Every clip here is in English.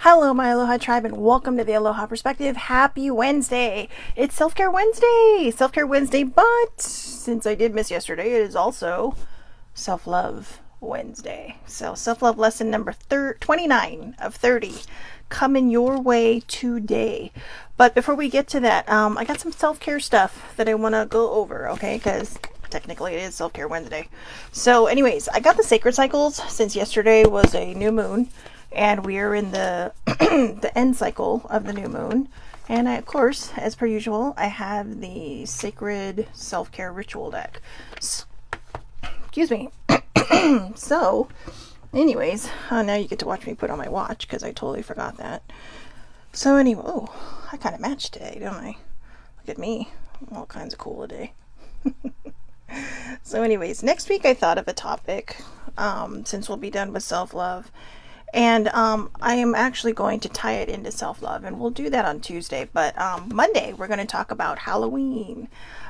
Hello, my Aloha tribe, and welcome to the Aloha Perspective. Happy Wednesday! It's Self-Care Wednesday! Self-Care Wednesday, but since I did miss yesterday, it is also Self-Love Wednesday. So, self-love lesson number 29 of 30 coming your way today. But before we get to that, I got some self-care stuff that I want to go over, okay? Because technically it is Self-Care Wednesday. So, anyways, I got the sacred cycles since yesterday was a new moon. And we're in the the end cycle of the new moon. And I, of course, as per usual, I have the sacred self-care ritual deck. Excuse me. So, anyways, now you get to watch me put on my watch because I totally forgot that. So anyway, oh, I kind of match today, don't I? Look at me. All kinds of cool today. So anyways, next week I thought of a topic, since we'll be done with self-love. And I am actually going to tie it into self-love, and we'll do that on Tuesday. But Monday, we're going to talk about Halloween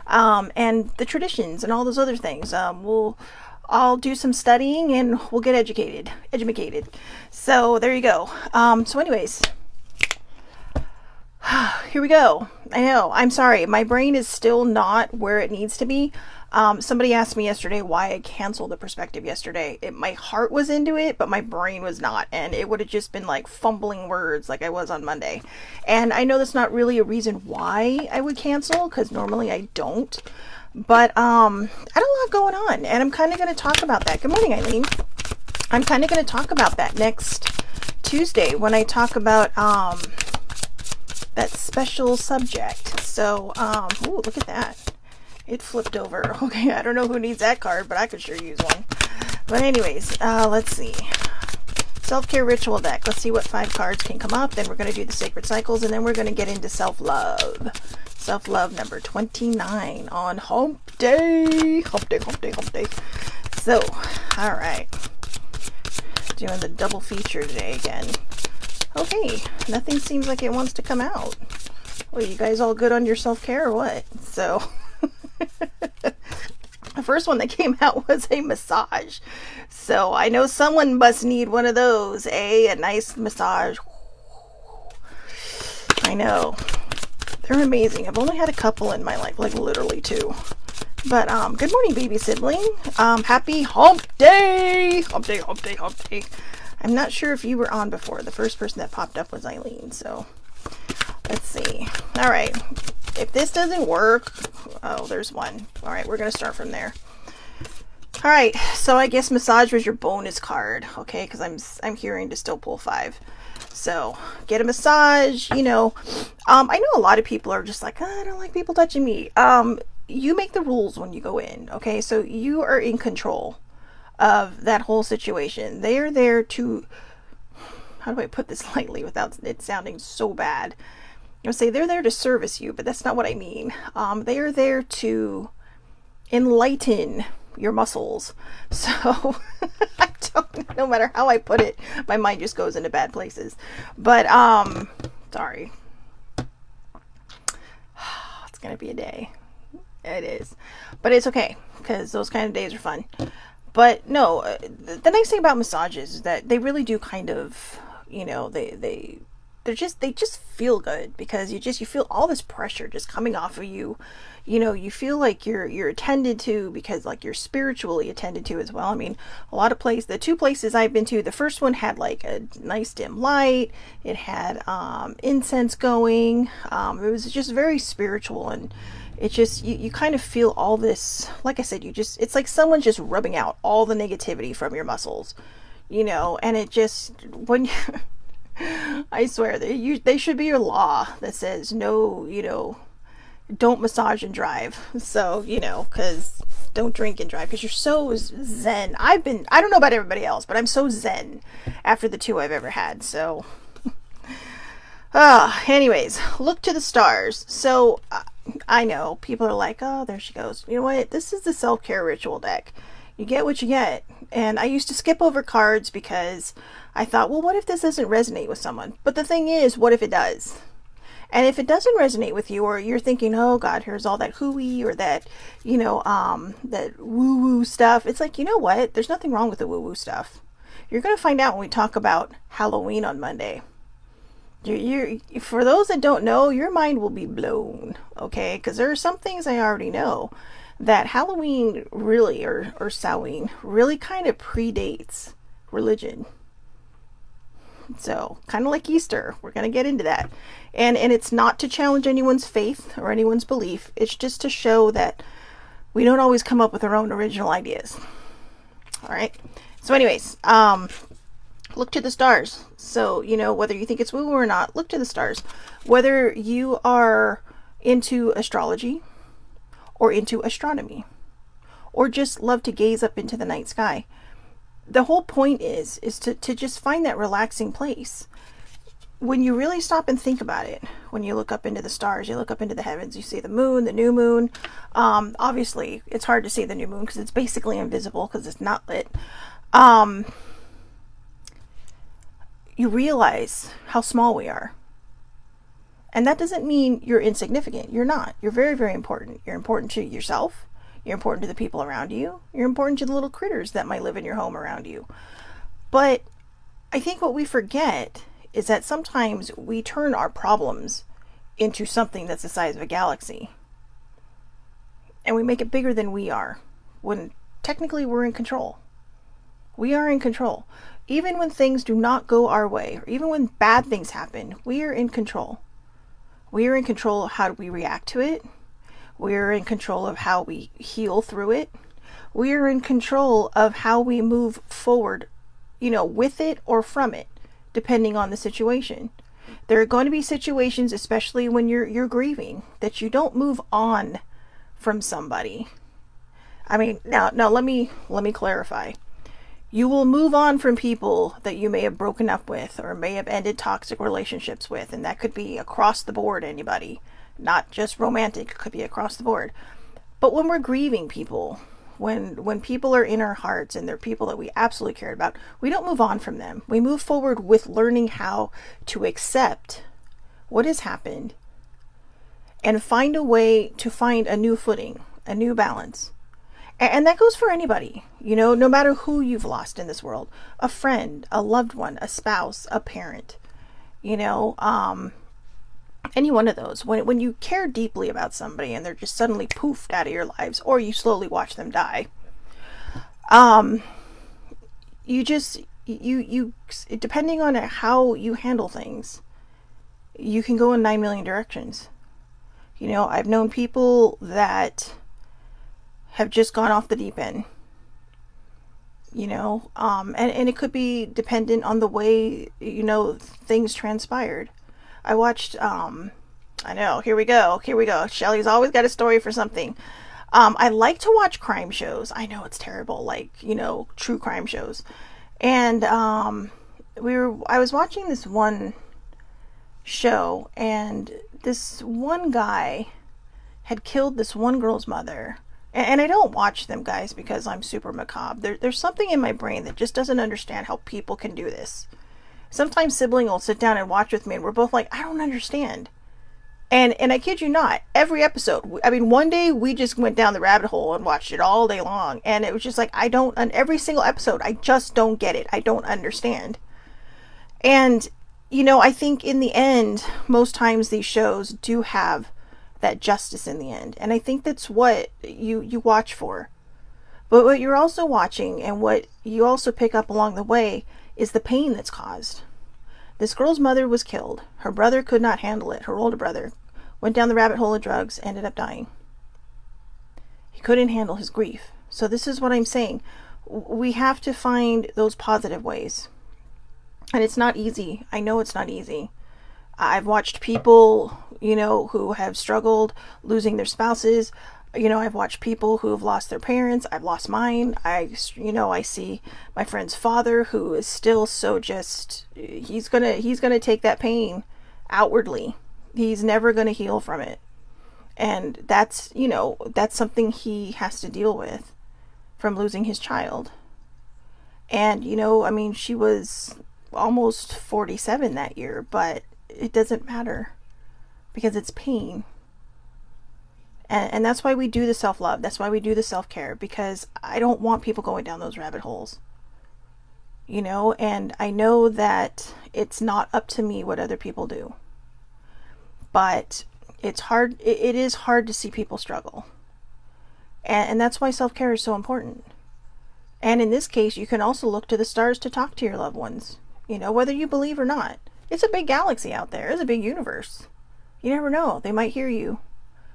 and the traditions and all those other things. I'll do some studying, and we'll get educated. So there you go. So anyways, here we go. I know, I'm sorry. My brain is still not where it needs to be. Somebody asked me yesterday why I canceled the perspective yesterday. My heart was into it, but my brain was not. And it would have just been like fumbling words like I was on Monday. And I know that's not really a reason why I would cancel, because normally I don't. But I had a lot going on, and I'm kind of going to talk about that. Good morning, Eileen. I'm kind of going to talk about that next Tuesday when I talk about that special subject. So, ooh, look at that. It flipped over. Okay, I don't know who needs that card, but I could sure use one. But anyways, let's see. Self-care ritual deck. Let's see what 5 cards can come up. Then we're going to do the sacred cycles, and then we're going to get into self-love. Self-love number 29 on hump day. Hump day. So, all right. Doing the double feature today again. Okay, nothing seems like it wants to come out. Well, you guys all good on your self-care or what? So... The first one that came out was a massage. So I know someone must need one of those, eh? A nice massage. I know. They're amazing. I've only had a couple in my life, like literally 2. But good morning, baby sibling. Happy hump day. Hump day. I'm not sure if you were on before. The first person that popped up was Eileen, so let's see. All right. If this doesn't work, oh, there's one. All right, we're going to start from there. All right, so I guess massage was your bonus card, okay? Because I'm hearing to still pull 5. So get a massage, you know. I know a lot of people are just like, oh, I don't like people touching me. You make the rules when you go in, okay? So you are in control of that whole situation. They are there to, how do I put this lightly without it sounding so bad? I would say they're there to service you, but that's not what I mean. They are there to enlighten your muscles. So I don't, no matter how I put it, my mind just goes into bad places. But sorry. It's gonna be a day. It is. But it's okay, because those kind of days are fun. But no, the nice thing about massages is that they really do kind of, you know, they just feel good, because you feel all this pressure just coming off of you. You know, you feel like you're attended to, because like you're spiritually attended to as well. I mean, a lot of the 2 places I've been to, the first one had like a nice dim light. It had incense going. It was just very spiritual, and it just you kind of feel all this, like I said, it's like someone's just rubbing out all the negativity from your muscles, you know. And it just, when you I swear, they should be a law that says no, you know, don't massage and drive. So, you know, because don't drink and drive, because you're so zen. I don't know about everybody else, but I'm so zen after the 2 I've ever had. So, anyways, look to the stars. So, I know people are like, oh, there she goes. You know what? This is the self-care ritual deck. You get what you get. And I used to skip over cards because I thought, well, what if this doesn't resonate with someone? But the thing is, what if it does? And if it doesn't resonate with you, or you're thinking, oh God, here's all that hooey, or that, you know, that woo-woo stuff. It's like, you know what? There's nothing wrong with the woo-woo stuff. You're going to find out when we talk about Halloween on Monday. For those that don't know, your mind will be blown, okay? Because there are some things I already know that Halloween really, or Samhain, really kind of predates religion. So, kind of like Easter, we're going to get into that. And it's not to challenge anyone's faith or anyone's belief. It's just to show that we don't always come up with our own original ideas. All right. So anyways, look to the stars. So, whether you think it's woo-woo or not, look to the stars. Whether you are into astrology or into astronomy or just love to gaze up into the night sky, the whole point is to just find that relaxing place. When you really stop and think about it, when you look up into the stars, you look up into the heavens, you see the moon, the new moon. Obviously, it's hard to see the new moon because it's basically invisible because it's not lit. You realize how small we are. And that doesn't mean you're insignificant. You're not. You're very, very important. You're important to yourself. You're important to the people around you. You're important to the little critters that might live in your home around you. But I think what we forget is that sometimes we turn our problems into something that's the size of a galaxy. And we make it bigger than we are, when technically we're in control. We are in control. Even when things do not go our way, or even when bad things happen, we are in control. We are in control of how we react to it. We are in control of how we heal through it. We are in control of how we move forward, with it or from it, depending on the situation. There are going to be situations, especially when you're grieving, that you don't move on from somebody. I mean, now let me clarify. You will move on from people that you may have broken up with or may have ended toxic relationships with, and that could be across the board, anybody. Not just romantic, it could be across the board. But when we're grieving people, when people are in our hearts and they're people that we absolutely care about, we don't move on from them. We move forward with learning how to accept what has happened and find a way to find a new footing, a new balance. And that goes for anybody, no matter who you've lost in this world. A friend, a loved one, a spouse, a parent, any one of those. When you care deeply about somebody and they're just suddenly poofed out of your lives, or you slowly watch them die, you depending on how you handle things, you can go in 9 million directions. I've known people that have just gone off the deep end, and it could be dependent on the way, things transpired. I watched, I know, here we go. Shelly's always got a story for something. I like to watch crime shows. I know it's terrible, like, true crime shows. And, I was watching this one show, and this one guy had killed this one girl's mother. And I don't watch them, guys, because I'm super macabre. There's something in my brain that just doesn't understand how people can do this. Sometimes sibling will sit down and watch with me and we're both like, I don't understand. And I kid you not, every episode, one day we just went down the rabbit hole and watched it all day long. And it was just like, on every single episode, I just don't get it. I don't understand. And, I think in the end, most times these shows do have that justice in the end. And I think that's what you watch for. But what you're also watching and what you also pick up along the way is the pain that's caused. This girl's mother was killed. Her brother could not handle it. Her older brother went down the rabbit hole of drugs, ended up dying. He couldn't handle his grief. So this is what I'm saying. We have to find those positive ways. And it's not easy. I know it's not easy. I've watched people, who have struggled losing their spouses. I've watched people who have lost their parents. I've lost mine. I see my friend's father who is still so just, he's gonna take that pain outwardly. He's never gonna heal from it. And that's something he has to deal with from losing his child. And, she was almost 47 that year, but it doesn't matter because it's pain. And that's why we do the self-love. That's why we do the self-care, because I don't want people going down those rabbit holes. and I know that it's not up to me what other people do. But it's hard, it is hard to see people struggle. And that's why self care is so important. And in this case, you can also look to the stars to talk to your loved ones, whether you believe or not. It's a big galaxy out there, it's a big universe. You never know, they might hear you,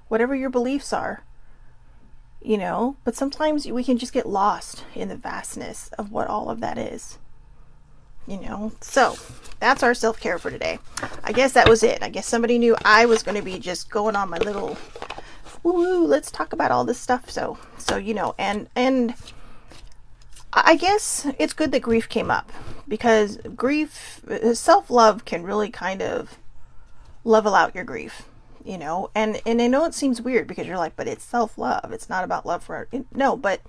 whatever your beliefs are. But sometimes we can just get lost in the vastness of what all of that is. So that's our self-care for today. I guess that was it. I guess somebody knew I was going to be just going on my little woo, let's talk about all this stuff. So and I guess it's good that grief came up, because grief, self-love can really kind of level out your grief. And I know it seems weird because you're like, but it's self-love, it's not about love for, no, but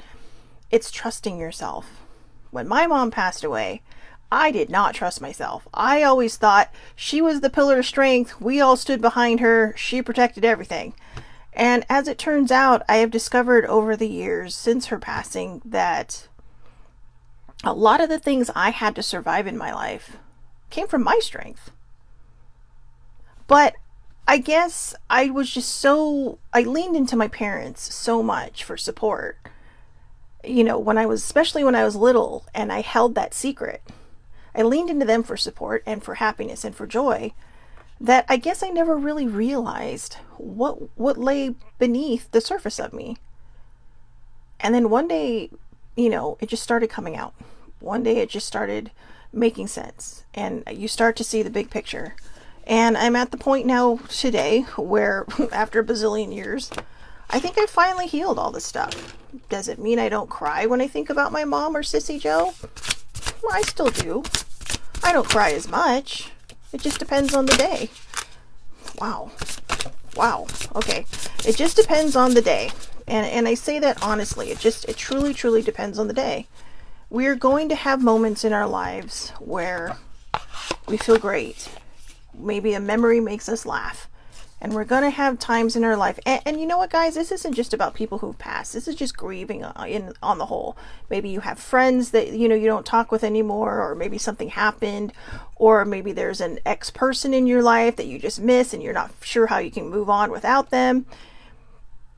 it's trusting yourself. When my mom passed away, I did not trust myself. I always thought she was the pillar of strength, we all stood behind her, she protected everything. And as it turns out, I have discovered over the years since her passing that a lot of the things I had to survive in my life came from my strength. But I guess I leaned into my parents so much for support. Especially when I was little and I held that secret. I leaned into them for support and for happiness and for joy, that I guess I never really realized what lay beneath the surface of me. And then one day, it just started coming out. One day it just started making sense, and you start to see the big picture. And I'm at the point now today where after a bazillion years, I think I finally healed all this stuff. Does it mean I don't cry when I think about my mom or Sissy Joe? Well, I still do. I don't cry as much. It just depends on the day. Wow. Okay. It just depends on the day. And I say that honestly. It truly, truly depends on the day. We're going to have moments in our lives where we feel great. Maybe a memory makes us laugh. And we're going to have times in our life. And you know what, guys? This isn't just about people who've passed. This is just grieving on the whole. Maybe you have friends that, you don't talk with anymore, or maybe something happened, or maybe there's an ex-person in your life that you just miss and you're not sure how you can move on without them.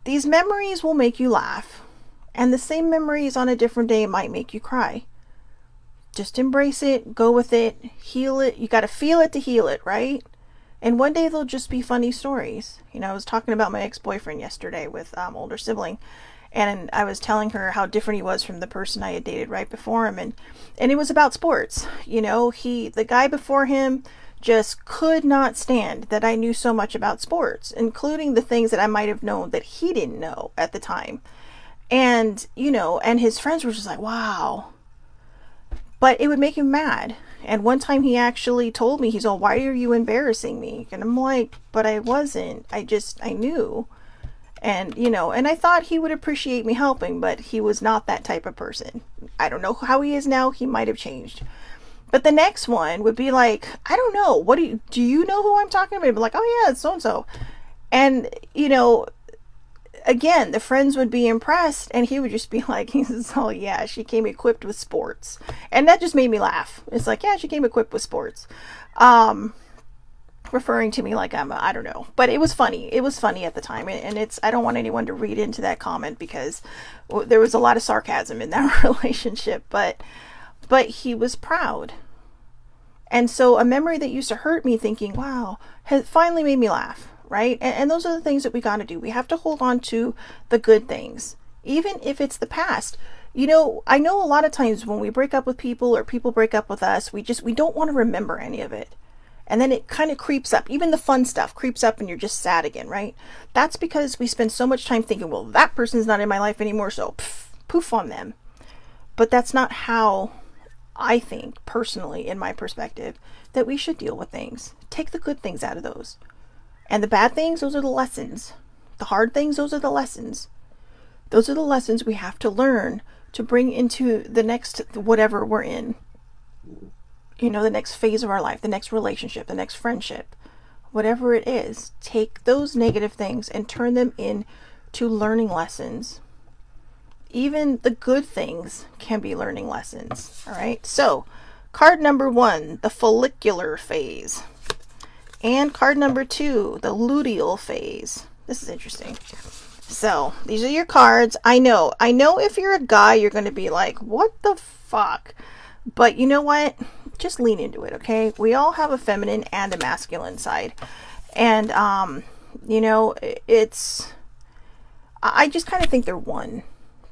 These memories will make you laugh. And the same memories on a different day might make you cry. Just embrace it, go with it, heal it. You got to feel it to heal it, right? And one day they'll just be funny stories. I was talking about my ex-boyfriend yesterday with older sibling, and I was telling her how different he was from the person I had dated right before him, and it was about sports. The guy before him just could not stand that I knew so much about sports, including the things that I might have known that he didn't know at the time. And and his friends were just like, wow. But it would make him mad. And one time he actually told me, he's all, why are you embarrassing me? And I'm like, but I wasn't. I knew. And, and I thought he would appreciate me helping, but he was not that type of person. I don't know how he is now. He might have changed. But the next one would be like, I don't know. Do you know who I'm talking about? I'd be like, oh yeah, it's so-and-so. And, again, the friends would be impressed, and he would just be like, oh yeah, she came equipped with sports. And that just made me laugh. It's like, yeah, she came equipped with sports. Referring to me like I don't know. But it was funny. It was funny at the time. And I don't want anyone to read into that comment, because there was a lot of sarcasm in that relationship. But he was proud. And so a memory that used to hurt me, thinking, wow, has finally made me laugh. Right? And those are the things that we got to do. We have to hold on to the good things, even if it's the past. I know a lot of times when we break up with people, or people break up with us, we don't want to remember any of it. And then it kind of creeps up. Even the fun stuff creeps up, and you're just sad again, right? That's because we spend so much time thinking, well, that person's not in my life anymore, so poof on them. But that's not how I think, personally, in my perspective, that we should deal with things. Take the good things out of those. And the bad things, those are the lessons. The hard things, those are the lessons. Those are the lessons we have to learn to bring into the next, whatever we're in. The next phase of our life, the next relationship, the next friendship, whatever it is. Take those negative things and turn them into learning lessons. even the good things can be learning lessons. All right. So card number 1, the follicular phase. And card number 2, the luteal phase. This is interesting. So these are your cards. I know if you're a guy, you're going to be like, what the fuck? But you know what? Just lean into it, okay? We all have a feminine and a masculine side. And, you know, I just kind of think they're one,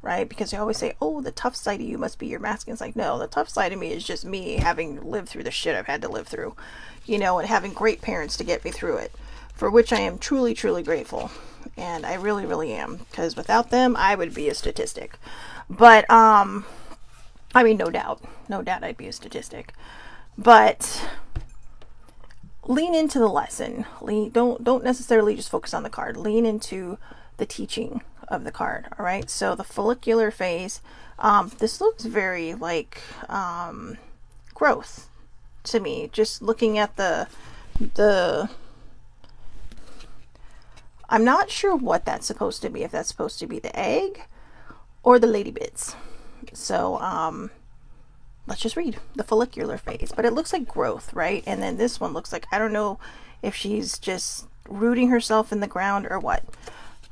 right? Because they always say, oh, the tough side of you must be your masculine. It's like, no, the tough side of me is just me having lived through the shit I've had to live through, you know, and having great parents to get me through it, for which I am truly, truly grateful. And I really, really am, because without them, I would be a statistic. But, I mean, no doubt I'd be a statistic. But lean into the lesson. Don't necessarily just focus on the card. Lean into the teaching of the card. All right. So the follicular phase, this looks very like growth to me. Just looking at the I'm not sure what that's supposed to be. If that's supposed to be the egg or the lady bits. So let's just read the follicular phase. But it looks like growth, right? And then this one looks like, I don't know if she's just rooting herself in the ground or what.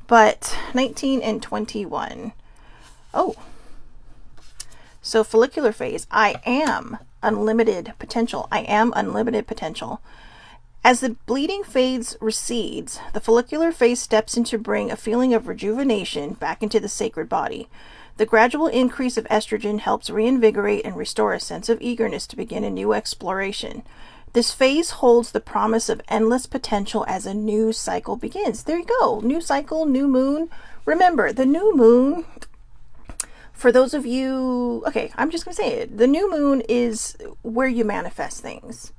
But 19 and 21. Oh. So follicular phase. I am unlimited potential. I am unlimited potential. As the bleeding phase recedes, the follicular phase steps in to bring a feeling of rejuvenation back into the sacred body. The gradual increase of estrogen helps reinvigorate and restore a sense of eagerness to begin a new exploration. This phase holds the promise of endless potential as a new cycle begins. There you go. New cycle, new moon. Remember, the new moon, for those of you, okay, I'm just going to say it. The new moon is where you manifest things.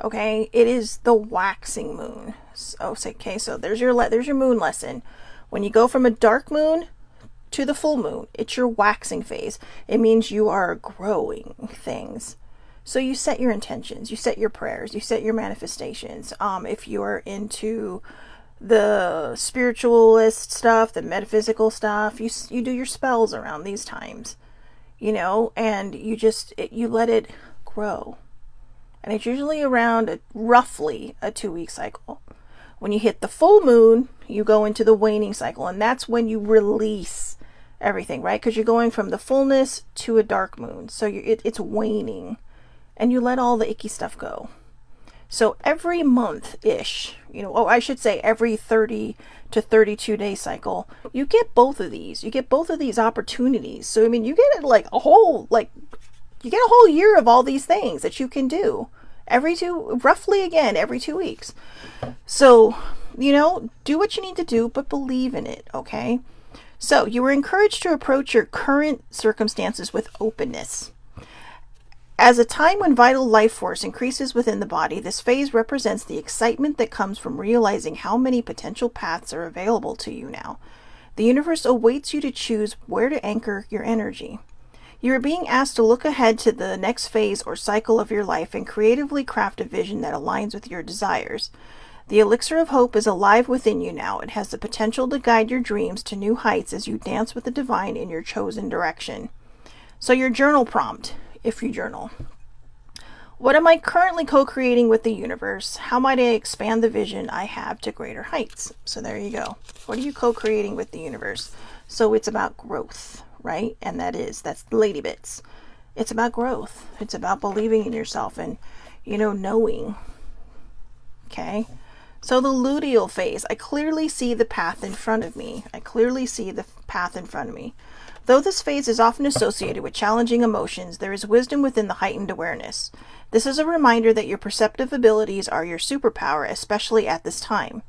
Okay, it is the waxing moon. Okay, so there's your moon lesson. When you go from a dark moon to the full moon, it's your waxing phase. It means you are growing things. So you set your intentions, you set your prayers, you set your manifestations. If you're into the spiritualist stuff, the metaphysical stuff, you do your spells around these times, you know, and you let it grow. And it's usually around roughly a 2-week cycle. When you hit the full moon, you go into the waning cycle, and that's when you release everything, right? Because you're going from the fullness to a dark moon. So it's waning, and you let all the icky stuff go. So every month-ish, you know, I should say every 30 to 32 day cycle, you get both of these. You get both of these opportunities. So, I mean, you get you get a whole year of all these things that you can do every 2 weeks. So, you know, do what you need to do, but believe in it. Okay. So you were encouraged to approach your current circumstances with openness. As a time when vital life force increases within the body, this phase represents the excitement that comes from realizing how many potential paths are available to you now. The universe awaits you to choose where to anchor your energy. You are being asked to look ahead to the next phase or cycle of your life and creatively craft a vision that aligns with your desires. The elixir of hope is alive within you now. It has the potential to guide your dreams to new heights as you dance with the divine in your chosen direction. So your journal prompt, if you journal. What am I currently co-creating with the universe? How might I expand the vision I have to greater heights? So there you go. What are you co-creating with the universe? So it's about growth. Right? And that's lady bits. It's about growth. It's about believing in yourself and, you know, knowing. Okay. So the luteal phase, I clearly see the path in front of me. Though this phase is often associated with challenging emotions, there is wisdom within the heightened awareness. This is a reminder that your perceptive abilities are your superpower, especially at this time.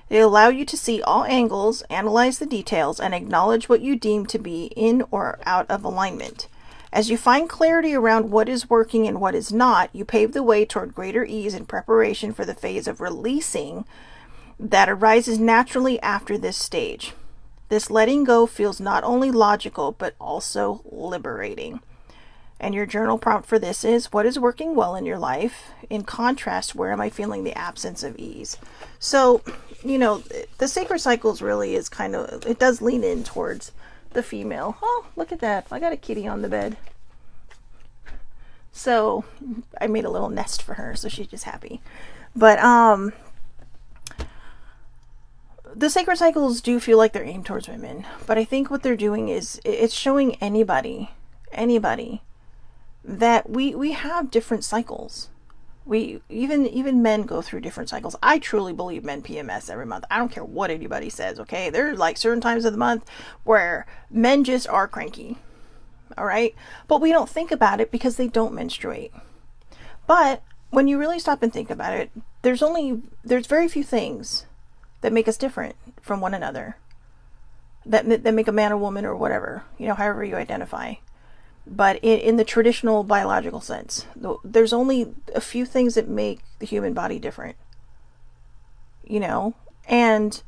They allow you to see all angles, analyze the details, and acknowledge what you deem to be in or out of alignment. As you find clarity around what is working and what is not, you pave the way toward greater ease in preparation for the phase of releasing that arises naturally after this stage. This letting go feels not only logical, but also liberating. And your journal prompt for this is, what is working well in your life? In contrast, where am I feeling the absence of ease? So, you know, the sacred cycles really is it does lean in towards the female. Oh, look at that. I got a kitty on the bed. So I made a little nest for her, so she's just happy. But the sacred cycles do feel like they're aimed towards women, but I think what they're doing is it's showing anybody that we have different cycles. We even men go through different cycles. I truly believe men PMS every month. I don't care what anybody says, okay? There are like certain times of the month where men just are cranky. All right? But we don't think about it because they don't menstruate. But when you really stop and think about it, there's very few things that make us different from one another. That make a man or woman or whatever, however you identify. But in the traditional biological sense, there's only a few things that make the human body different. And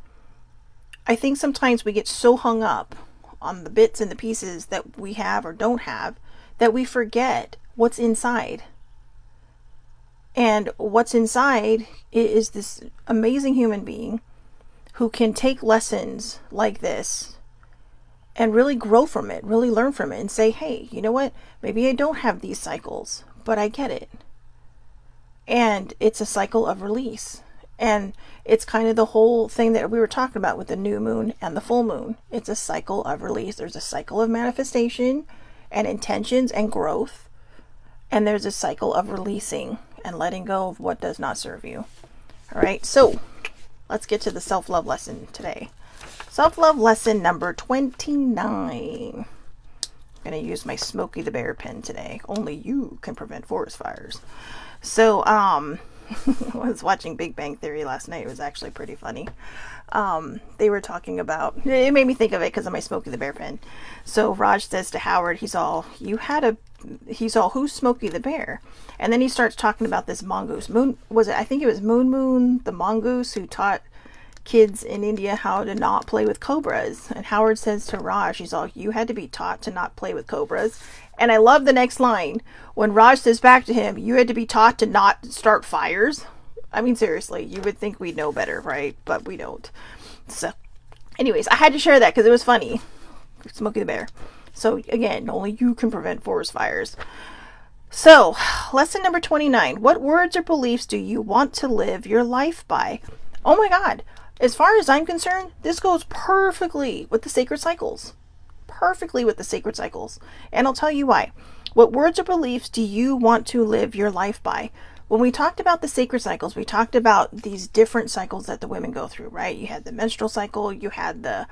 I think sometimes we get so hung up on the bits and the pieces that we have or don't have that we forget what's inside. And what's inside is this amazing human being who can take lessons like this and really grow from it, really learn from it, and say, hey, you know what? Maybe I don't have these cycles, but I get it. And it's a cycle of release. And it's kind of the whole thing that we were talking about with the new moon and the full moon. It's a cycle of release. There's a cycle of manifestation and intentions and growth. And there's a cycle of releasing and letting go of what does not serve you. All right, so let's get to the self-love lesson today. Self-love lesson number 29. I'm going to use my Smokey the Bear pen today. Only you can prevent forest fires. So, I was watching Big Bang Theory last night. It was actually pretty funny. They were talking about, it made me think of it because of my Smokey the Bear pen. So Raj says to Howard, he's all, who's Smokey the Bear? And then he starts talking about this mongoose. I think it was Moon, the mongoose who taught kids in India how to not play with cobras. And Howard says to Raj, he's all, you had to be taught to not play with cobras. And I love the next line when Raj says back to him, you had to be taught to not start fires. I mean, seriously, you would think we'd know better, right? But we don't. So anyways, I had to share that because it was funny. Smokey the Bear. So again, only you can prevent forest fires. So lesson number 29. What words or beliefs do you want to live your life by? Oh my God. As far as I'm concerned, this goes perfectly with the sacred cycles. Perfectly with the sacred cycles. And I'll tell you why. What words or beliefs do you want to live your life by? When we talked about the sacred cycles, we talked about these different cycles that the women go through, right? You had the menstrual cycle, you had the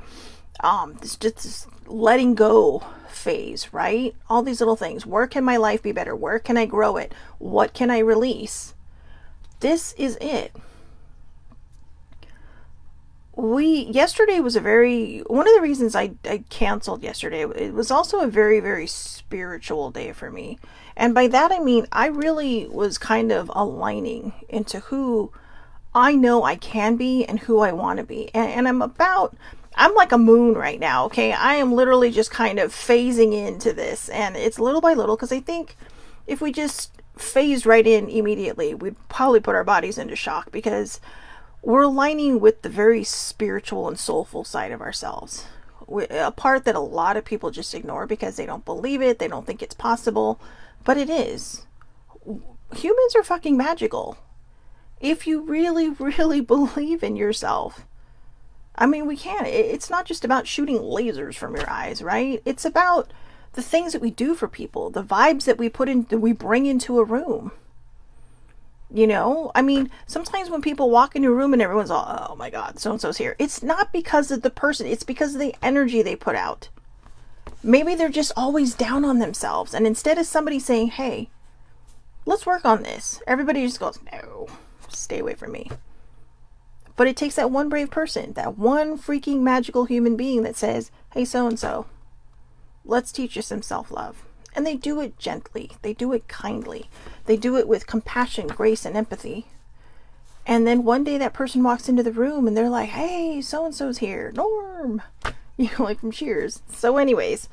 this letting go phase, right? All these little things. Where can my life be better? Where can I grow it? What can I release? This is it. Yesterday was one of the reasons I canceled yesterday, it was also a very, very spiritual day for me. And by that I mean, I really was kind of aligning into who I know I can be and who I want to be. And I'm like a moon right now, okay? I am literally just kind of phasing into this. And it's little by little, because I think if we just phased right in immediately, we'd probably put our bodies into shock, because we're aligning with the very spiritual and soulful side of ourselves. A part that a lot of people just ignore because they don't believe it, they don't think it's possible, but it is. Humans are fucking magical. If you really, really believe in yourself. I mean, we can. It's not just about shooting lasers from your eyes, right? It's about the things that we do for people, the vibes that we bring into a room. I mean, sometimes when people walk into a room and everyone's all, oh my God, so-and-so's here. It's not because of the person. It's because of the energy they put out. Maybe they're just always down on themselves. And instead of somebody saying, hey, let's work on this, everybody just goes, no, stay away from me. But it takes that one brave person, that one freaking magical human being that says, hey, so-and-so, let's teach you some self-love. And they do it gently. They do it kindly. They do it with compassion, grace, and empathy. And then one day that person walks into the room and they're like, hey, so-and-so's here. Norm. Like from Cheers. So anyways,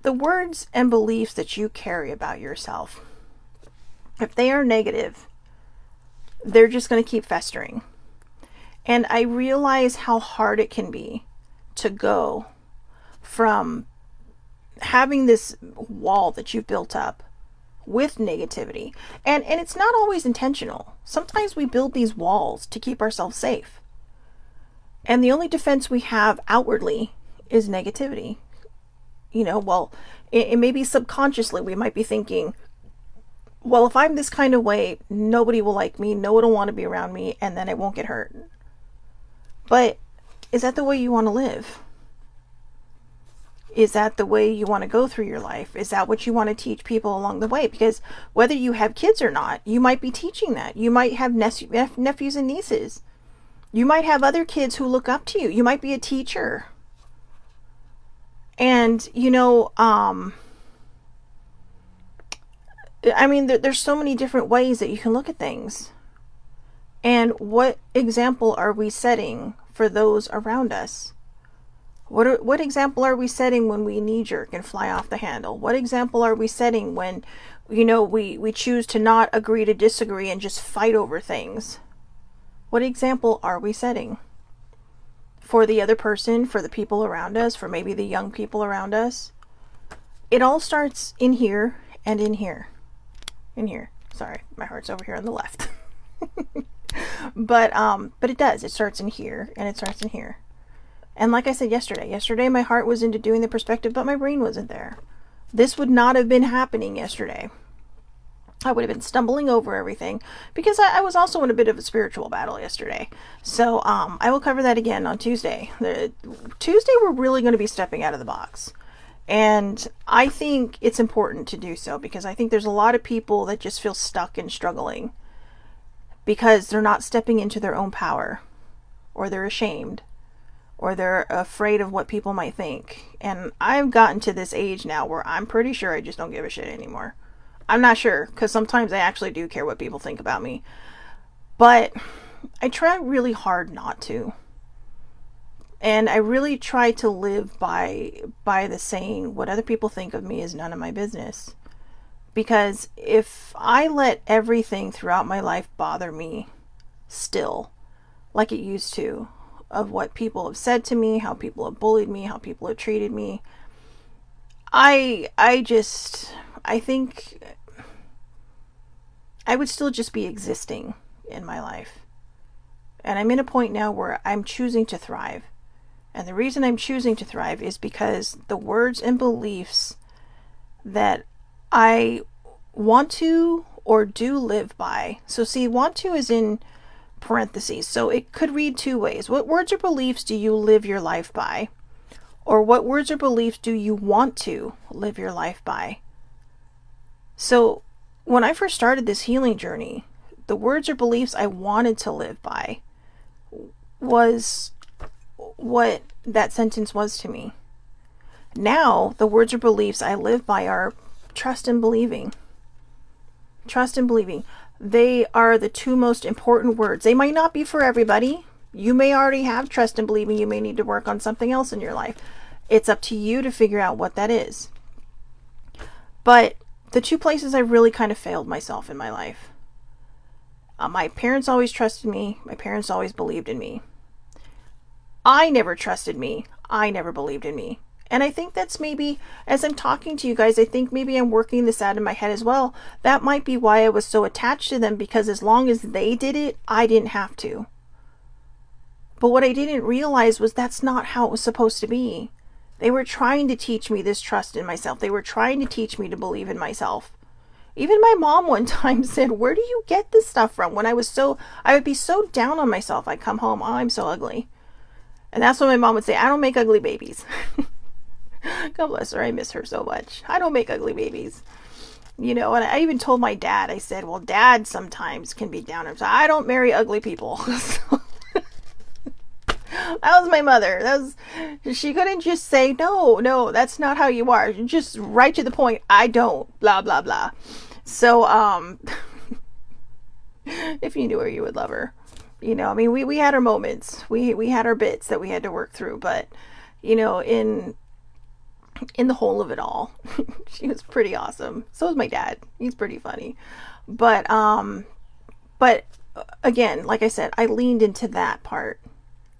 the words and beliefs that you carry about yourself, if they are negative, they're just going to keep festering. And I realize how hard it can be to go from having this wall that you've built up with negativity. And it's not always intentional. Sometimes we build these walls to keep ourselves safe. And the only defense we have outwardly is negativity. Well, it may be subconsciously, we might be thinking, well, if I'm this kind of way, nobody will like me, no one will want to be around me, and then I won't get hurt. But is that the way you want to live? Is that the way you want to go through your life? Is that what you want to teach people along the way? Because whether you have kids or not, you might be teaching that. You might have nephews and nieces. You might have other kids who look up to you. You might be a teacher. And, there's so many different ways that you can look at things. And what example are we setting for those around us? What example are we setting when we knee-jerk and fly off the handle? What example are we setting when, we choose to not agree to disagree and just fight over things? What example are we setting for the other person, for the people around us, for maybe the young people around us? It all starts in here and in here. In here. Sorry, my heart's over here on the left. But it does. It starts in here and it starts in here. And like I said yesterday my heart was into doing the perspective, but my brain wasn't there. This would not have been happening yesterday. I would have been stumbling over everything because I was also in a bit of a spiritual battle yesterday. So I will cover that again on Tuesday. Tuesday we're really going to be stepping out of the box. And I think it's important to do so because I think there's a lot of people that just feel stuck and struggling because they're not stepping into their own power, or they're ashamed, or they're afraid of what people might think. And I've gotten to this age now where I'm pretty sure I just don't give a shit anymore. I'm not sure, because sometimes I actually do care what people think about me. But I try really hard not to. And I really try to live by the saying, what other people think of me is none of my business. Because if I let everything throughout my life bother me still, like it used to, of what people have said to me, how people have bullied me, how people have treated me, I think I would still just be existing in my life. And I'm in a point now where I'm choosing to thrive. And the reason I'm choosing to thrive is because the words and beliefs that I want to or do live by. So see, want to is in parentheses. So it could read two ways. What words or beliefs do you live your life by? Or what words or beliefs do you want to live your life by? So when I first started this healing journey, the words or beliefs I wanted to live by was what that sentence was to me. Now, the words or beliefs I live by are trust and believing. Trust and believing. They are the two most important words. They might not be for everybody. You may already have trust and believing. You may need to work on something else in your life. It's up to you to figure out what that is. But the two places I really kind of failed myself in my life. My parents always trusted me. My parents always believed in me. I never trusted me. I never believed in me. And I think that's maybe, as I'm talking to you guys, I think maybe I'm working this out in my head as well. That might be why I was so attached to them, because as long as they did it, I didn't have to. But what I didn't realize was that's not how it was supposed to be. They were trying to teach me this trust in myself. They were trying to teach me to believe in myself. Even my mom one time said, "Where do you get this stuff from?" When I would be so down on myself. I'd come home, "Oh, I'm so ugly." And that's when my mom would say, "I don't make ugly babies." God bless her. I miss her so much. I don't make ugly babies. And I even told my dad, I said, well, Dad sometimes can be down. So I don't marry ugly people. That was my mother. She couldn't just say, no, that's not how you are. Just right to the point. I don't, blah, blah, blah. So, if you knew her, you would love her. We had our moments. We had our bits that we had to work through, but, in the whole of it all, she was pretty awesome. So was my dad. He's pretty funny. But again, like I said, I leaned into that part,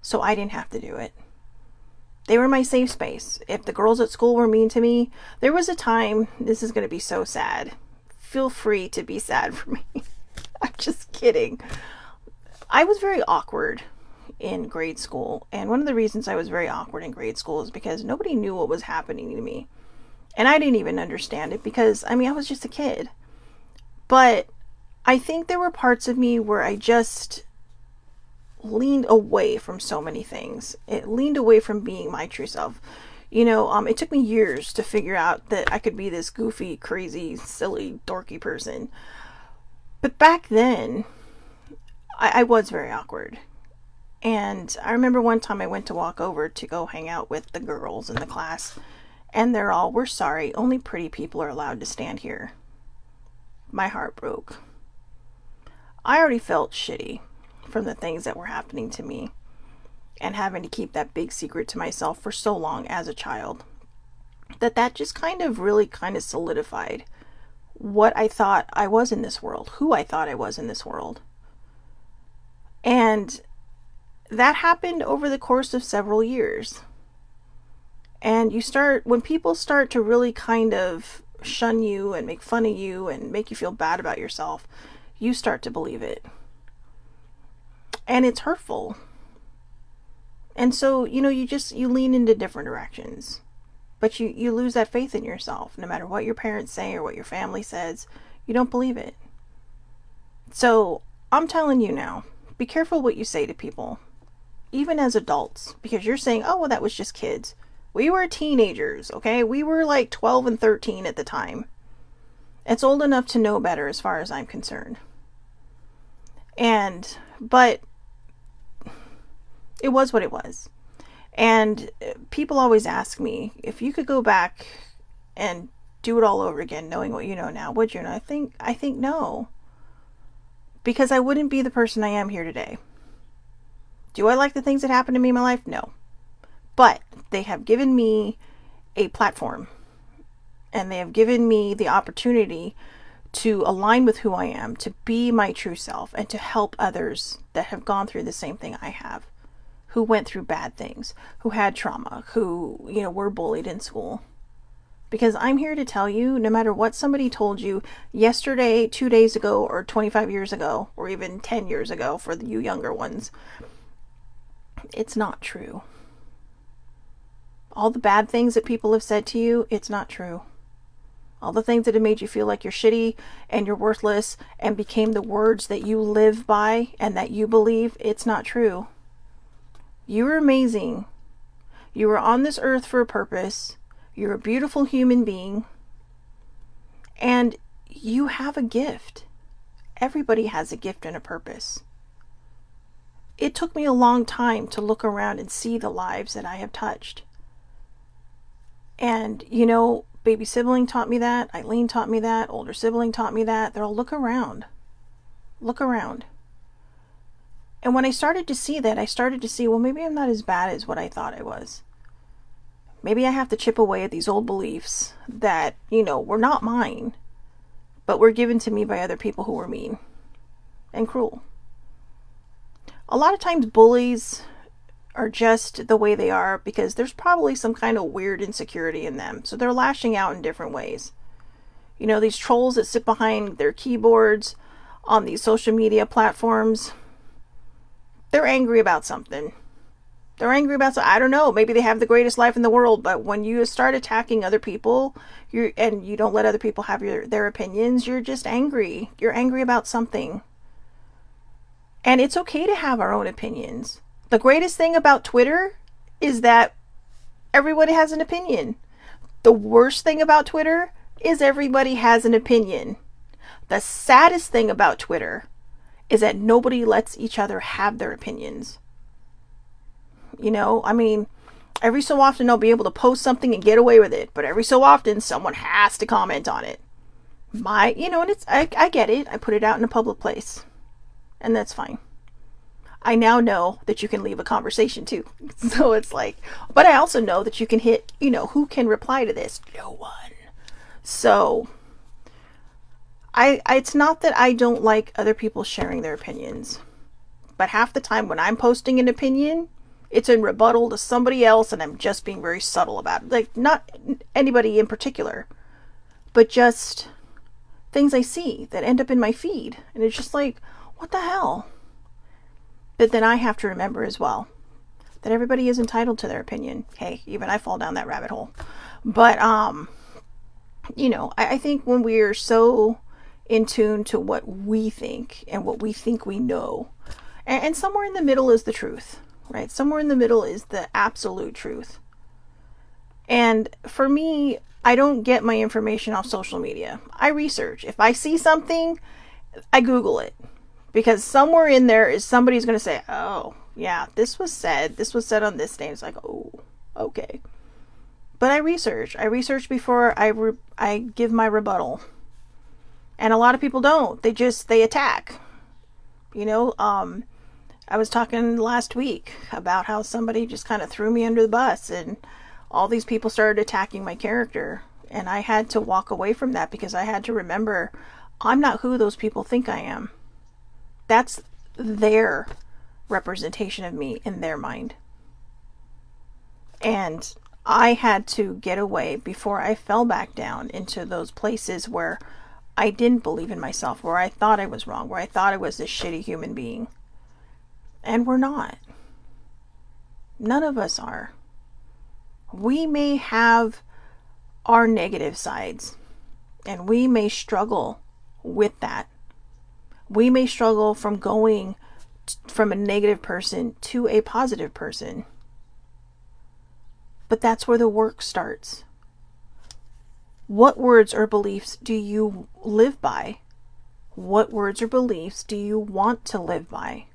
so I didn't have to do it. They were my safe space. If the girls at school were mean to me, there was a time, this is going to be so sad. Feel free to be sad for me. I'm just kidding. I was very awkward in grade school. And one of the reasons I was very awkward in grade school is because nobody knew what was happening to me. And I didn't even understand it because, I was just a kid. But I think there were parts of me where I just leaned away from so many things. It leaned away from being my true self. It took me years to figure out that I could be this goofy, crazy, silly, dorky person. But back then, I was very awkward. And I remember one time I went to walk over to go hang out with the girls in the class. And they're all, "We're sorry, only pretty people are allowed to stand here." My heart broke. I already felt shitty from the things that were happening to me and having to keep that big secret to myself for so long as a child. That just kind of solidified what I thought I was in this world, who I thought I was in this world. And that happened over the course of several years. And when people start to really kind of shun you and make fun of you and make you feel bad about yourself, you start to believe it. And it's hurtful. And so, you lean into different directions. But you lose that faith in yourself. No matter what your parents say or what your family says, you don't believe it. So, I'm telling you now, be careful what you say to people. Even as adults. Because you're saying, "Oh, well, that was just kids." We were teenagers, okay? We were like 12 and 13 at the time. It's old enough to know better as far as I'm concerned. But it was what it was. And people always ask me, if you could go back and do it all over again, knowing what you know now, would you? And I think no. Because I wouldn't be the person I am here today. Do I like the things that happened to me in my life? No. But they have given me a platform. And they have given me the opportunity to align with who I am, to be my true self, and to help others that have gone through the same thing I have, who went through bad things, who had trauma, who, were bullied in school. Because I'm here to tell you, no matter what somebody told you yesterday, 2 days ago, or 25 years ago, or even 10 years ago for you younger ones, it's not true. All the bad things that people have said to you, it's not true. All the things that have made you feel like you're shitty and you're worthless and became the words that you live by and that you believe, it's not true. You are amazing. You are on this earth for a purpose. You're a beautiful human being. And you have a gift. Everybody has a gift and a purpose. It took me a long time to look around and see the lives that I have touched. And, baby sibling taught me that. Eileen taught me that. Older sibling taught me that. They're all, look around. Look around. And when I started to see that, I started to see, well, maybe I'm not as bad as what I thought I was. Maybe I have to chip away at these old beliefs that, were not mine, but were given to me by other people who were mean and cruel. A lot of times bullies are just the way they are because there's probably some kind of weird insecurity in them. So they're lashing out in different ways. These trolls that sit behind their keyboards on these social media platforms, they're angry about something. I don't know, maybe they have the greatest life in the world, but when you start attacking other people, and you don't let other people have their opinions, you're just angry. You're angry about something. And it's okay to have our own opinions. The greatest thing about Twitter is that everybody has an opinion. The worst thing about Twitter is everybody has an opinion. The saddest thing about Twitter is that nobody lets each other have their opinions. Every so often they'll be able to post something and get away with it, but every so often someone has to comment on it. And I get it. I put it out in a public place, and that's fine. I now know that you can leave a conversation too. So it's like, but I also know that you can hit, who can reply to this? No one. So it's not that I don't like other people sharing their opinions, but half the time when I'm posting an opinion, it's in rebuttal to somebody else, and I'm just being very subtle about it. Like, not anybody in particular, but just things I see that end up in my feed. And it's just like, what the hell? But then I have to remember as well that everybody is entitled to their opinion. Hey, even I fall down that rabbit hole. But, I think when we're so in tune to what we think and what we think we know, and somewhere in the middle is the truth, right? Somewhere in the middle is the absolute truth. And for me, I don't get my information off social media. I research. If I see something, I Google it. Because somewhere in there is somebody's going to say, oh, yeah, this was said on this day. It's like, oh, okay. But I research. I research before I give my rebuttal. And a lot of people don't. They attack. I was talking last week about how somebody just kind of threw me under the bus, and all these people started attacking my character. And I had to walk away from that because I had to remember I'm not who those people think I am. That's their representation of me in their mind. And I had to get away before I fell back down into those places where I didn't believe in myself, where I thought I was wrong, where I thought I was this shitty human being. And we're not. None of us are. We may have our negative sides, and we may struggle with that. We may struggle from going from a negative person to a positive person. But that's where the work starts. What words or beliefs do you live by? What words or beliefs do you want to live by?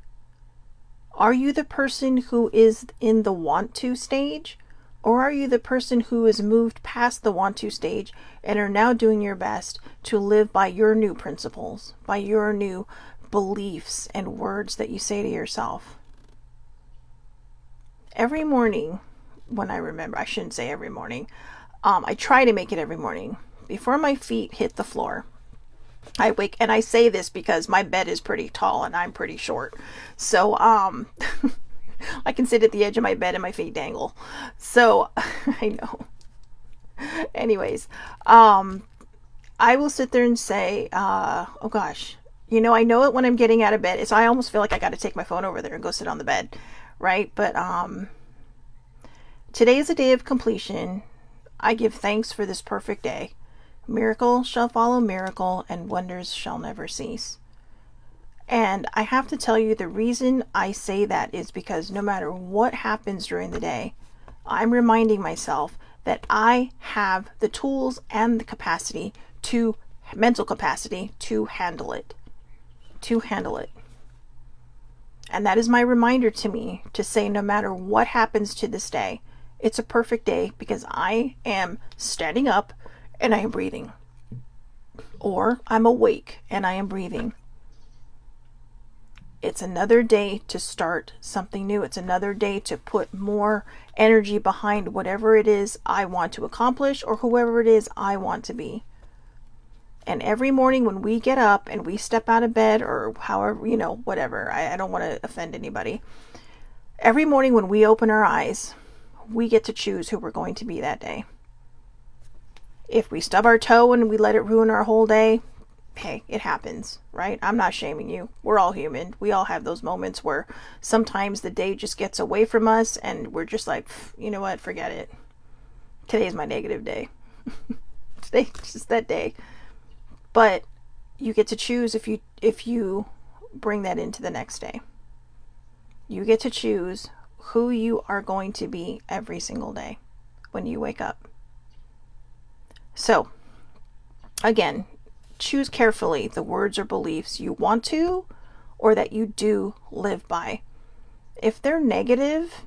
Are you the person who is in the want to stage? Or are you the person who has moved past the want to stage and are now doing your best to live by your new principles, by your new beliefs and words that you say to yourself? Every morning, when I remember, I shouldn't say every morning, I try to make it every morning. Before my feet hit the floor, I wake, and I say this because my bed is pretty tall and I'm pretty short. So, I can sit at the edge of my bed and my feet dangle. So, I know. Anyways, I will sit there and say, oh gosh, I know it when I'm getting out of bed. So I almost feel like I got to take my phone over there and go sit on the bed, right? But, today is a day of completion. I give thanks for this perfect day. Miracle shall follow miracle, and wonders shall never cease. And I have to tell you, the reason I say that is because no matter what happens during the day, I'm reminding myself that I have the tools and the capacity mental capacity to handle it. And that is my reminder to me to say, no matter what happens to this day, it's a perfect day because I am standing up and I am breathing. Or I'm awake and I am breathing. It's another day to start something new. It's another day to put more energy behind whatever it is I want to accomplish or whoever it is I want to be. And every morning when we get up and we step out of bed, or however, whatever, I don't want to offend anybody. Every morning when we open our eyes, we get to choose who we're going to be that day. If we stub our toe and we let it ruin our whole day, hey, it happens, right? I'm not shaming you. We're all human. We all have those moments where sometimes the day just gets away from us and we're just like, you know what, forget it. Today's my negative day. Today's just that day. But you get to choose if you bring that into the next day. You get to choose who you are going to be every single day when you wake up. So, again, choose carefully the words or beliefs you want to or that you do live by. If they're negative,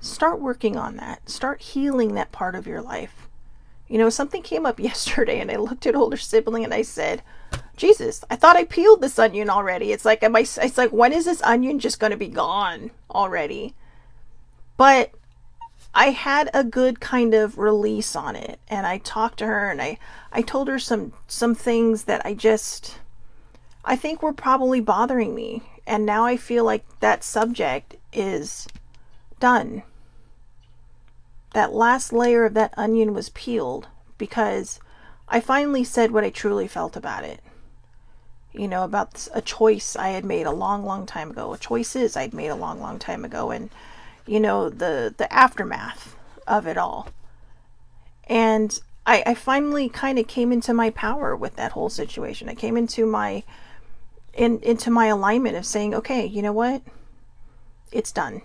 start working on that. Start healing that part of your life. Something came up yesterday and I looked at older sibling and I said, Jesus, I thought I peeled this onion already. It's like, when is this onion just going to be gone already? But I had a good kind of release on it, and I talked to her and I told her some things that I think were probably bothering me. And now I feel like that subject is done. That last layer of that onion was peeled because I finally said what I truly felt about it. About a choice I had made a long, long time ago. Choices I'd made a long, long time ago. And, the aftermath of it all. And I finally kind of came into my power with that whole situation. I came into my alignment of saying, okay, you know what? It's done.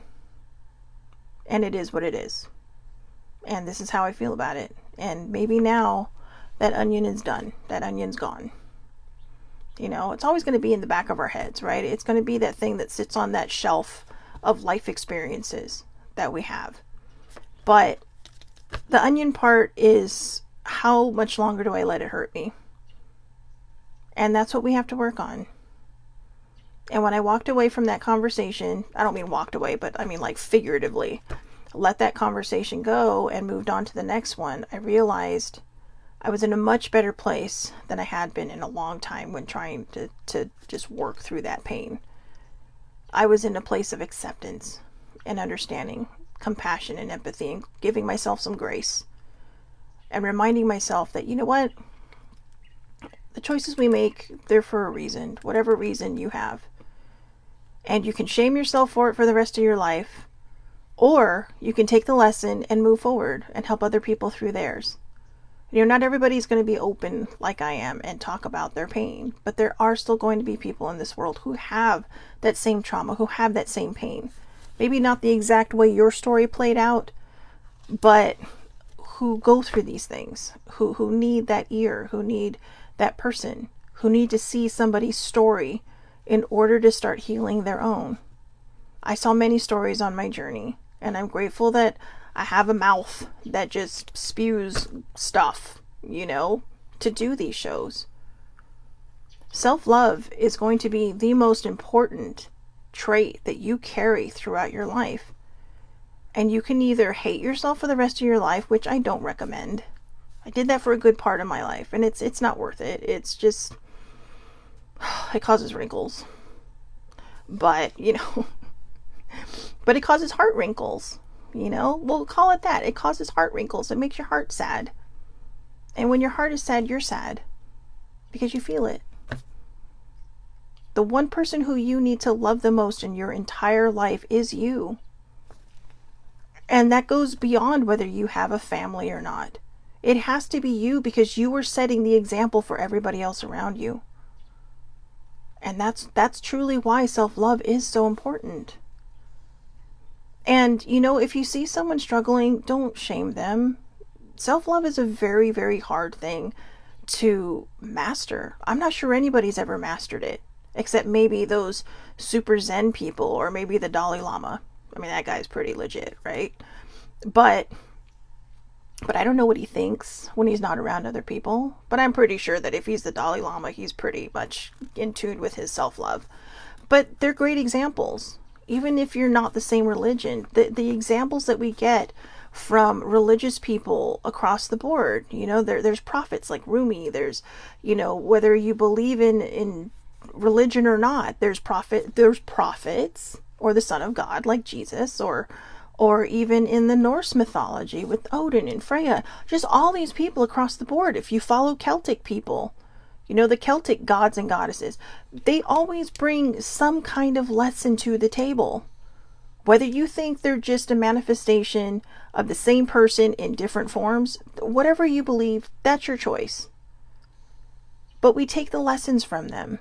And it is what it is. And this is how I feel about it. And maybe now that onion is done. That onion's gone. It's always going to be in the back of our heads, right? It's going to be that thing that sits on that shelf of life experiences that we have. But the onion part is, how much longer do I let it hurt me? And that's what we have to work on. And when I walked away from that conversation, I don't mean walked away, but I mean like figuratively, let that conversation go and moved on to the next one, I realized I was in a much better place than I had been in a long time when trying to just work through that pain. I was in a place of acceptance and understanding, compassion and empathy, and giving myself some grace. And reminding myself that, you know what? The choices we make, they're for a reason, whatever reason you have. And you can shame yourself for it for the rest of your life. Or you can take the lesson and move forward and help other people through theirs. Not everybody's going to be open like I am and talk about their pain, but there are still going to be people in this world who have that same trauma, who have that same pain. Maybe not the exact way your story played out, but who go through these things, who need that ear, who need that person, who need to see somebody's story in order to start healing their own. I saw many stories on my journey, and I'm grateful that I have a mouth that just spews stuff, to do these shows. Self-love is going to be the most important trait that you carry throughout your life. And you can either hate yourself for the rest of your life, which I don't recommend. I did that for a good part of my life, and it's not worth it. It's just, it causes wrinkles. But, but it causes heart wrinkles. We'll call it that. It causes heart wrinkles. It makes your heart sad. And when your heart is sad, you're sad because you feel it. The one person who you need to love the most in your entire life is you. And that goes beyond whether you have a family or not. It has to be you because you are setting the example for everybody else around you. And that's truly why self-love is so important. And, if you see someone struggling, don't shame them. Self-love is a very, very hard thing to master. I'm not sure anybody's ever mastered it, except maybe those super Zen people, or maybe the Dalai Lama. I mean, that guy's pretty legit, right? But I don't know what he thinks when he's not around other people. But I'm pretty sure that if he's the Dalai Lama, he's pretty much in tune with his self-love. But they're great examples. Even if you're not the same religion, the examples that we get from religious people across the board, there's prophets like Rumi, there's, whether you believe in religion or not, there's prophets, or the Son of God like Jesus, or even in the Norse mythology with Odin and Freya, just all these people across the board. If you follow Celtic people, the Celtic gods and goddesses, they always bring some kind of lesson to the table. Whether you think they're just a manifestation of the same person in different forms, whatever you believe, that's your choice. But we take the lessons from them.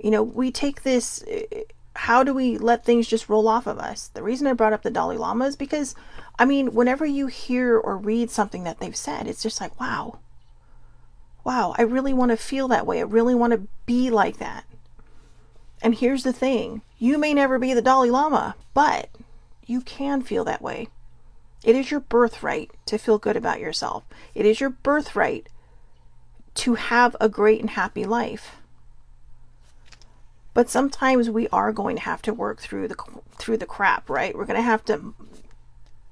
We take this, how do we let things just roll off of us? The reason I brought up the Dalai Lama is because, whenever you hear or read something that they've said, it's just like, wow, I really want to feel that way. I really want to be like that. And here's the thing. You may never be the Dalai Lama, but you can feel that way. It is your birthright to feel good about yourself. It is your birthright to have a great and happy life. But sometimes we are going to have to work through the crap, right? We're going to have to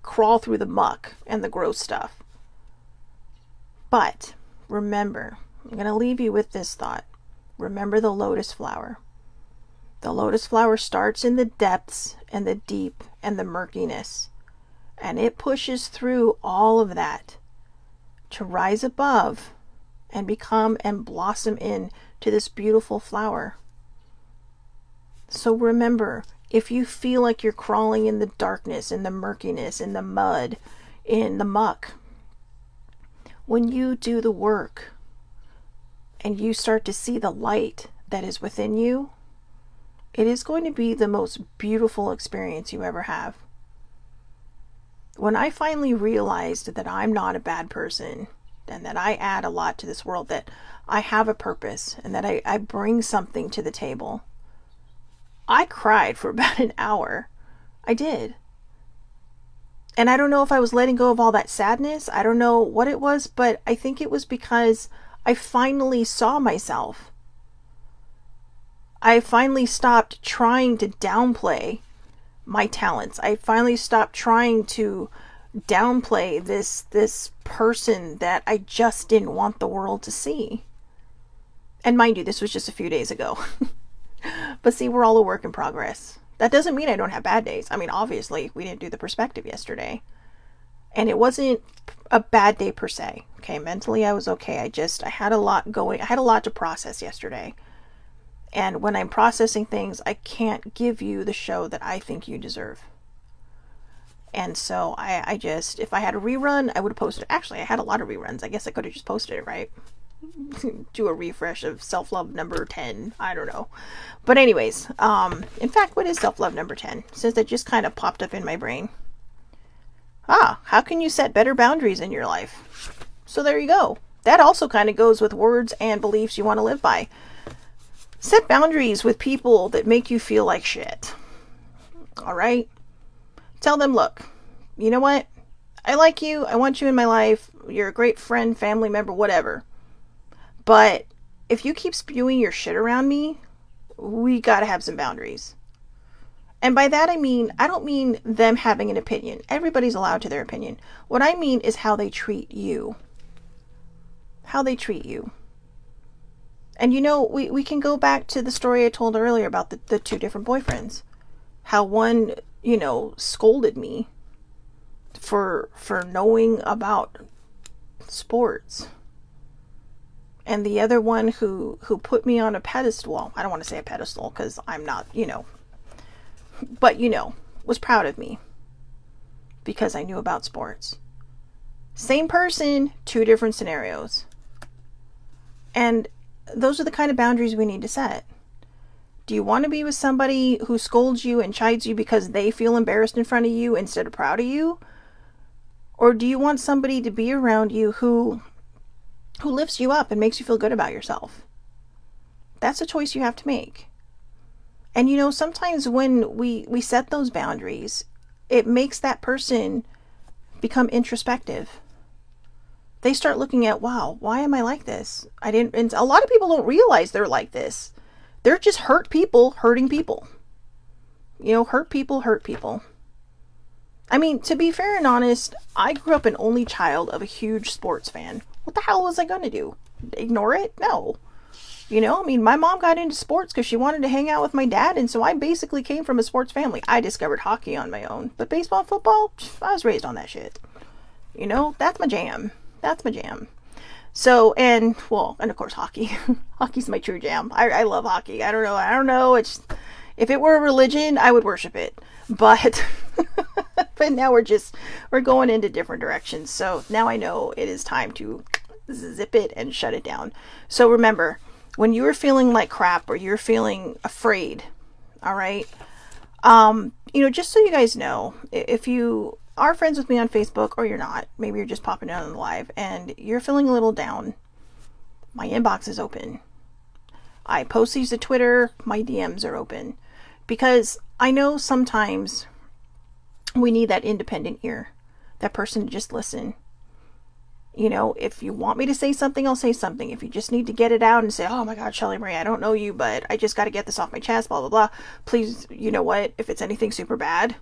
crawl through the muck and the gross stuff. But remember, I'm going to leave you with this thought. Remember the lotus flower. The lotus flower starts in the depths and the deep and the murkiness, and it pushes through all of that to rise above and become and blossom into this beautiful flower. So remember, if you feel like you're crawling in the darkness, in the murkiness, in the mud, in the muck, when you do the work and you start to see the light that is within you, it is going to be the most beautiful experience you ever have. When I finally realized that I'm not a bad person and that I add a lot to this world, that I have a purpose and that I bring something to the table, I cried for about an hour. I did. And I don't know if I was letting go of all that sadness. I don't know what it was, but I think it was because I finally saw myself. I finally stopped trying to downplay my talents. I finally stopped trying to downplay this person that I just didn't want the world to see. And mind you, this was just a few days ago. But see, we're all a work in progress. That doesn't mean I don't have bad days. I mean, obviously, we didn't do the perspective yesterday. And it wasn't a bad day per se. Okay, mentally I was okay. I had a lot going. I had a lot to process yesterday. And when I'm processing things, I can't give you the show that I think you deserve. And so I just, if I had a rerun, I would have posted. Actually, I had a lot of reruns. I guess I could have just posted it, right? Do a refresh of self-love number 10. I don't know. But anyways, in fact, what is self-love number 10? Since that just kind of popped up in my brain. How can you set better boundaries in your life? So there you go. That also kind of goes with words and beliefs you want to live by. Set boundaries with people that make you feel like shit. All right? Tell them, look, you know what? I like you. I want you in my life. You're a great friend, family member, whatever. But if you keep spewing your shit around me, we gotta have some boundaries. And by that I mean, I don't mean them having an opinion. Everybody's allowed to their opinion. What I mean is how they treat you. How they treat you. And you know, we can go back to the story I told earlier about the two different boyfriends. How one, you know, scolded me for knowing about sports. And the other one who put me on a pedestal, well, I don't want to say a pedestal because I'm not, you know, but, you know, was proud of me because I knew about sports. Same person, two different scenarios. And those are the kind of boundaries we need to set. Do you want to be with somebody who scolds you and chides you because they feel embarrassed in front of you instead of proud of you? Or do you want somebody to be around you who lifts you up and makes you feel good about yourself? That's a choice you have to make. And you know, sometimes when we set those boundaries, it makes that person become introspective. They start looking at, wow, why am I like this? And a lot of people don't realize they're like this. They're just hurt people hurting people. You know, hurt people hurt people. I mean, to be fair and honest, I grew up an only child of a huge sports fan. What the hell was I going to do? Ignore it? No. You know, I mean, my mom got into sports because she wanted to hang out with my dad, and so I basically came from a sports family. I discovered hockey on my own, but baseball, football, I was raised on that shit. You know, that's my jam. That's my jam. So, and of course, hockey. Hockey's my true jam. I love hockey. I don't know. It's, if it were a religion, I would worship it. But, but now we're going into different directions. So now I know it is time to zip it and shut it down. So remember, when you're feeling like crap or you're feeling afraid, all right, you know, just so you guys know, if you are friends with me on Facebook or you're not, maybe you're just popping out on the live and you're feeling a little down, my inbox is open. I post these to Twitter, my DMs are open, because I know sometimes we need that independent ear, that person to just listen. You know, if you want me to say something, I'll say something. If you just need to get it out and say, oh my God, Shelly Marie, I don't know you, but I just got to get this off my chest, blah, blah, blah. Please, you know what? If it's anything super bad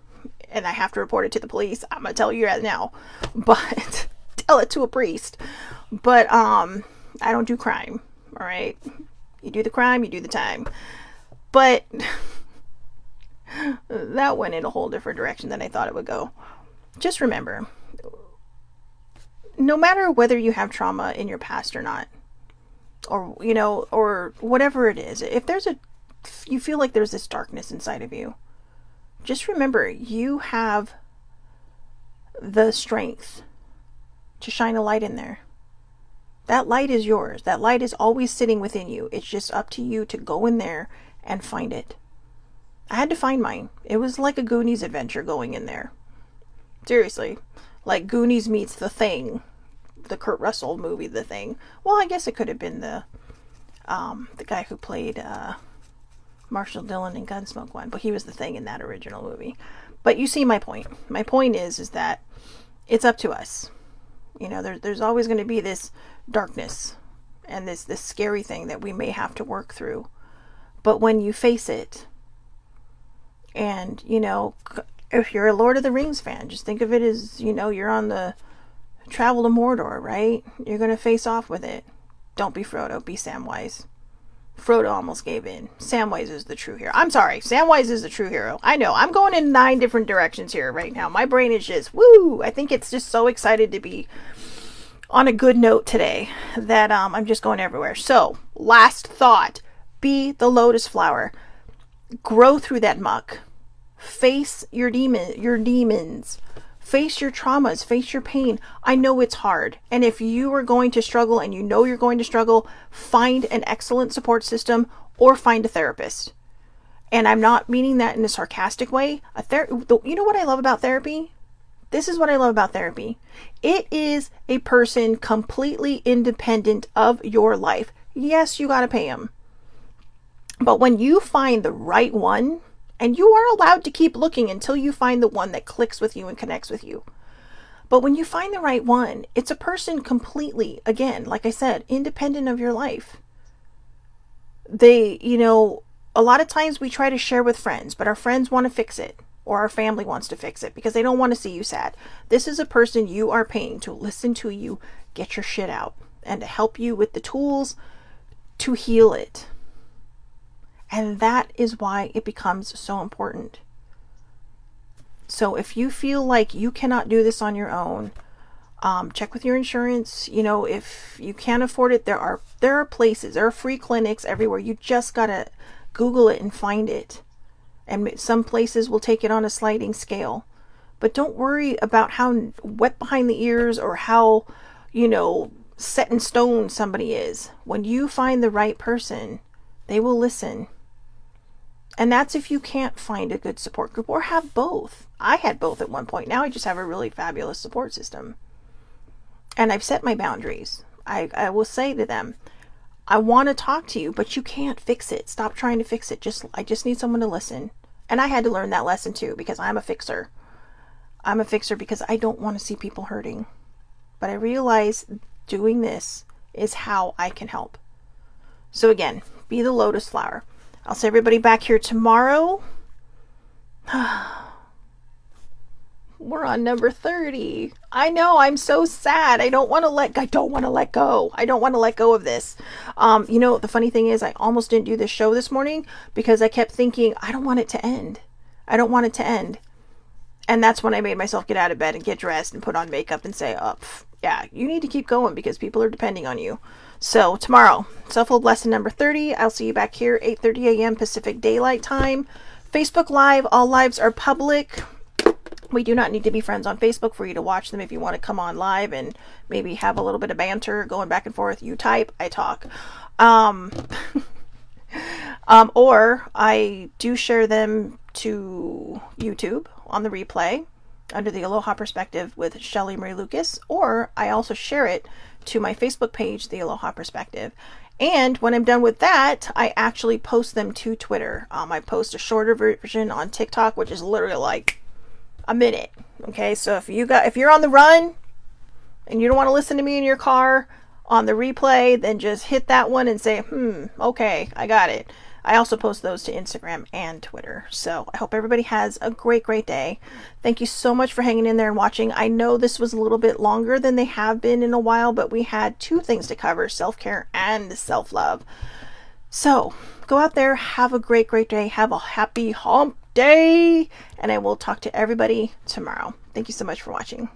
and I have to report it to the police, I'm going to tell you right now. But tell it to a priest. But I don't do crime. All right. You do the crime, you do the time. But That went in a whole different direction than I thought it would go. Just remember, no matter whether you have trauma in your past or not, or, or whatever it is, if you feel like there's this darkness inside of you, just remember you have the strength to shine a light in there. That light is yours. That light is always sitting within you. It's just up to you to go in there and find it. I had to find mine. It was like a Goonies adventure going in there. Seriously. Like Goonies meets The Thing. The Kurt Russell movie, The Thing. Well, I guess it could have been the guy who played Marshall Dillon in Gunsmoke one, but he was the Thing in that original movie. But you see my point. My point is that it's up to us. There's always going to be this darkness and this scary thing that we may have to work through. But when you face it, and, if you're a Lord of the Rings fan, just think of it as, you're on the travel to Mordor, right? You're going to face off with it. Don't be Frodo, be Samwise. Frodo almost gave in. Samwise is the true hero. I'm sorry, Samwise is the true hero. I know, I'm going in 9 different directions here right now. My brain is just, woo! I think it's just so excited to be on a good note today that I'm just going everywhere. So, last thought. Be the lotus flower. Grow through that muck. Face your demons. Face your traumas. Face your pain. I know it's hard. And if you are going to struggle and you're going to struggle, find an excellent support system or find a therapist. And I'm not meaning that in a sarcastic way. You know what I love about therapy? This is what I love about therapy. It is a person completely independent of your life. Yes, you got to pay them. But when you find the right one, and you are allowed to keep looking until you find the one that clicks with you and connects with you. But when you find the right one, it's a person completely, again, like I said, independent of your life. They, a lot of times we try to share with friends, but our friends want to fix it, or our family wants to fix it because they don't want to see you sad. This is a person you are paying to listen to you get your shit out and to help you with the tools to heal it. And that is why it becomes so important. So if you feel like you cannot do this on your own, check with your insurance. If you can't afford it, there are places, there are free clinics everywhere. You just gotta Google it and find it. And some places will take it on a sliding scale. But don't worry about how wet behind the ears or how, set in stone somebody is. When you find the right person, they will listen. And that's if you can't find a good support group or have both. I had both at one point. Now I just have a really fabulous support system. And I've set my boundaries. I will say to them, I want to talk to you, but you can't fix it. Stop trying to fix it. I just need someone to listen. And I had to learn that lesson too, because I'm a fixer. I'm a fixer because I don't want to see people hurting. But I realize doing this is how I can help. So again, be the lotus flower. I'll see everybody back here tomorrow. We're on number 30. I know, I'm so sad. I don't want to let go. I don't want to let go of this. The funny thing is I almost didn't do this show this morning because I kept thinking, I don't want it to end. I don't want it to end. And that's when I made myself get out of bed and get dressed and put on makeup and say, yeah, you need to keep going because people are depending on you. So tomorrow, Self-Help Lesson number 30. I'll see you back here, 8:30 a.m. Pacific Daylight Time. Facebook Live. All lives are public. We do not need to be friends on Facebook for you to watch them. If you want to come on live and maybe have a little bit of banter going back and forth, you type, I talk. Or I do share them to YouTube on the replay under the Aloha Perspective with Shelly Marie Lucas, or I also share it to my Facebook page, the Aloha Perspective. And when I'm done with that, I actually post them to Twitter. I post a shorter version on TikTok, which is literally like a minute. Okay, so if you're on the run and you don't want to listen to me in your car on the replay, then just hit that one and say, okay, I got it. I also post those to Instagram and Twitter. So I hope everybody has a great, great day. Thank you so much for hanging in there and watching. I know this was a little bit longer than they have been in a while, but we had 2 things to cover, self-care and self-love. So go out there, have a great, great day. Have a happy hump day, and I will talk to everybody tomorrow. Thank you so much for watching.